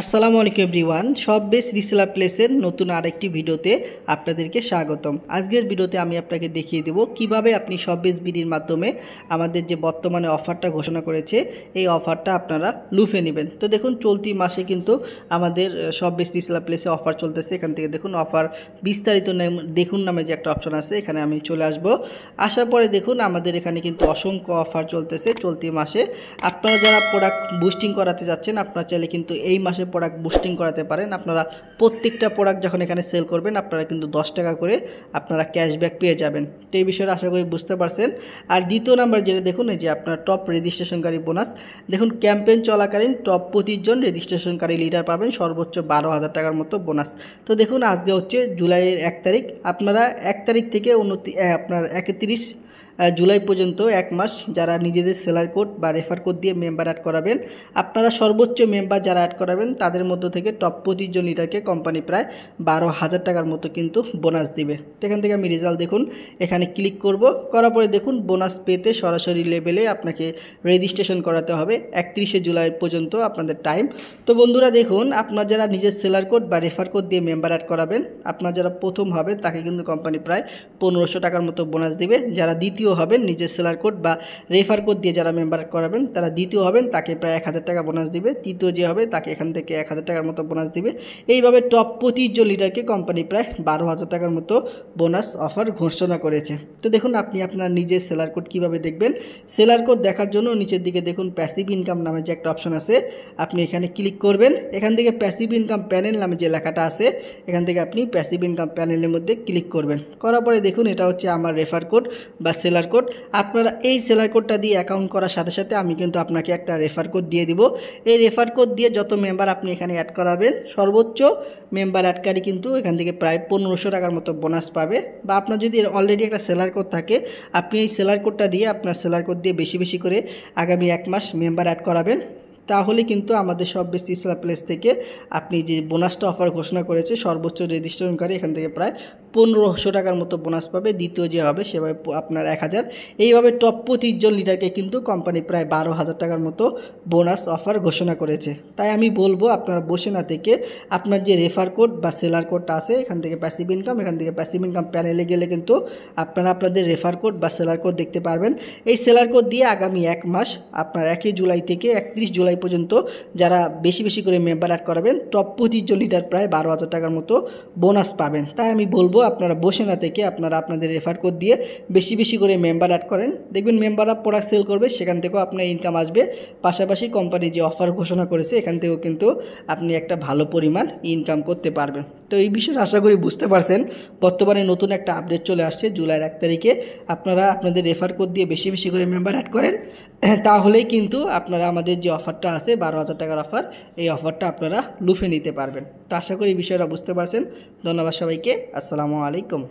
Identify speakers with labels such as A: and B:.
A: আসসালামু আলাইকুম এভরিওয়ান, সব বেস রিসেলার প্লেসের নতুন আরেকটি ভিডিওতে আপনাদেরকে স্বাগতম। আজকের ভিডিওতে আমি আপনাকে দেখিয়ে দেব কিভাবে আপনি সব বেস বিডির মাধ্যমে আমাদের যে বর্তমানে অফারটা ঘোষণা করেছে এই অফারটা আপনারা লুফে নেবেন। তো দেখুন, চলতি মাসে কিন্তু আমাদের সব বেস রিসেলার প্লেসে অফার চলতেছে। এখান থেকে দেখুন অফার বিস্তারিত দেখুন নামে যে একটা অপশন আছে, এখানে আমি চলে আসব। আসার পরে দেখুন আমাদের এখানে কিন্তু অসংখ্য অফার চলতেছে চলতি মাসে। আপনারা যারা প্রোডাক্ট বুস্টিং করাতে যাচ্ছেন, আপনারা চাইলে কিন্তু এই মাসে প্রোডাক্ট বুস্টিং করাতে পারেন। আপনারা প্রত্যেকটা প্রোডাক্ট যখন এখানে সেল করবেন, আপনারা কিন্তু 10 টাকা করে আপনারা ক্যাশব্যাক পেয়ে যাবেন। তো এই বিষয়ে আশা করি বুঝতে পারছেন। আর দ্বিতীয় নাম্বার যেটা দেখুন, এই যে আপনার টপ রেজিস্ট্রেশনকারী বোনাস দেখুন, ক্যাম্পেইন চলাকালীন টপ 25 জন রেজিস্ট্রেশনকারী লিডার পাবেন সর্বোচ্চ 12,000 টাকার মতো বোনাস। তো দেখুন, আজকে হচ্ছে জুলাইয়ের 1 তারিখ। আপনারা 1 তারিখ থেকে আপনার 31 জুলাই পর্যন্ত এক মাস যারা নিজেদের সেলার কোড বা রেফার কোড দিয়ে মেম্বার অ্যাড করাবেন, আপনারা সর্বোচ্চ মেম্বার যারা অ্যাড করাবেন তাদের মধ্য থেকে টপ 25 জন লিডারকে কোম্পানি প্রায় 12,000 টাকার মতো কিন্তু বোনাস দিবে। তো এখান থেকে আমি রেজাল্ট দেখুন, এখানে ক্লিক করব। করার পরে দেখুন বোনাস পেতে সরাসরি লেভেলে আপনাকে রেজিস্ট্রেশন করাতে হবে। 31শে জুলাই পর্যন্ত আপনাদের টাইম। তো বন্ধুরা দেখুন, আপনার যারা নিজের সেলার কোড বা রেফার কোড দিয়ে মেম্বার অ্যাড করাবেন, আপনার যারা প্রথম হবে তাকে কিন্তু কোম্পানি প্রায় 1500 টাকার মতো বোনাস দিবে। যারা দ্বিতীয় হবেন, নিজের সেলার কোড বা রেফার কোড দিয়ে যারা মেম্বার করাবেন তারা দ্বিতীয় হবেন, তাকে প্রায় 1000 টাকা বোনাস দিবে। তৃতীয় যে হবে তাকে এখান থেকে 1000 টাকার মতো বোনাস দিবে। এইভাবে টপ 25 জন লিডারকে কোম্পানি প্রায় 12,000 টাকার মতো বোনাস অফার ঘোষণা করেছে। তো দেখুন, আপনি আপনার নিজের সেলার কোড কীভাবে দেখবেন। সেলার কোড দেখার জন্য নিচের দিকে দেখুন প্যাসিভ ইনকাম নামে যে একটা অপশন আছে, আপনি এখানে ক্লিক করবেন। এখান থেকে প্যাসিভ ইনকাম প্যানেল নামে যে লেখাটা আছে, এখান থেকে আপনি প্যাসিভ ইনকাম প্যানেলের মধ্যে ক্লিক করবেন। করার পরে দেখুন, এটা হচ্ছে আমার রেফার কোড বা সেলার কোড। আপনারা এই সেলার কোডটা দিয়ে অ্যাকাউন্ট করার সাথে সাথে আমি কিন্তু আপনাকে একটা রেফার কোড দিয়ে দিব। এই রেফার কোড দিয়ে যত মেম্বার আপনি এখানে অ্যাড করাবেন, সর্বোচ্চ মেম্বার অ্যাডকারী কিন্তু এখান থেকে প্রায় 1500 টাকার মতো বোনাস পাবে। বা আপনার যদি অলরেডি একটা সেলার কোড থাকে, আপনি এই সেলার কোডটা দিয়ে আপনার সেলার কোড দিয়ে বেশি বেশি করে আগামী 1 মাস মেম্বার অ্যাড করাবেন। তাহলে কিন্তু আমাদের সব বেস রিসেলার প্লেস থেকে আপনি যে বোনাসটা অফার ঘোষণা করেছে, সর্বোচ্চ রেজিস্ট্রেশনকারী এখান থেকে প্রায় 1500 টাকার মতো বোনাস পাবে। দ্বিতীয় যে হবে সেভাবে আপনার 1000। এইভাবে টপ 25 জন লিডারকে কিন্তু কোম্পানি প্রায় 12,000 টাকার মতো বোনাস অফার ঘোষণা করেছে। তাই আমি বলবো, আপনারা বসে না থেকে আপনার যে রেফার কোড বা সেলার কোডটা আছে, এখান থেকে প্যাসিভ ইনকাম, এখান থেকে প্যাসিভ ইনকাম প্যানেলে গেলে কিন্তু আপনারা আপনাদের রেফার কোড বা সেলার কোড দেখতে পারবেন। এই সেলার কোড দিয়ে আগামী 1 মাস আপনার 1 জুলাই থেকে 31 জুলাই পর্যন্ত যারা বেশি বেশি করে মেম্বার অ্যাড করাবেন, টপ 25 জন লিডার প্রায় 12,000 টাকার মতো বোনাস পাবেন। তাই আমি বলবো, আপনারা বসে না থেকে আপনারা আপনাদের রেফার কোড দিয়ে বেশি বেশি করে মেম্বার অ্যাড করেন। দেখবেন মেম্বাররা প্রোডাক্ট সেল করবে, সেখান থেকেও আপনার ইনকাম আসবে। পাশাপাশি কোম্পানি যে অফার ঘোষণা করেছে, এখান থেকেও কিন্তু আপনি একটা ভালো পরিমাণ ইনকাম করতে পারবেন। তো এই বিষয়ে আশা করি বুঝতে পারছেন। বর্তমানে নতুন একটা আপডেট চলে আসছে জুলাইয়ের 1 তারিখে। আপনারা আপনাদের রেফার কোড দিয়ে বেশি বেশি করে মেম্বার অ্যাড করেন, তাহলেই কিন্তু আপনারা আমাদের যে অফারটা আছে 12,000 টাকার অফার, এই অফারটা আপনারা লুফে নিতে পারবেন। তো আশা করি এই বিষয়টা বুঝতে পারছেন। ধন্যবাদ সবাইকে। আসসালামু আলাইকুম।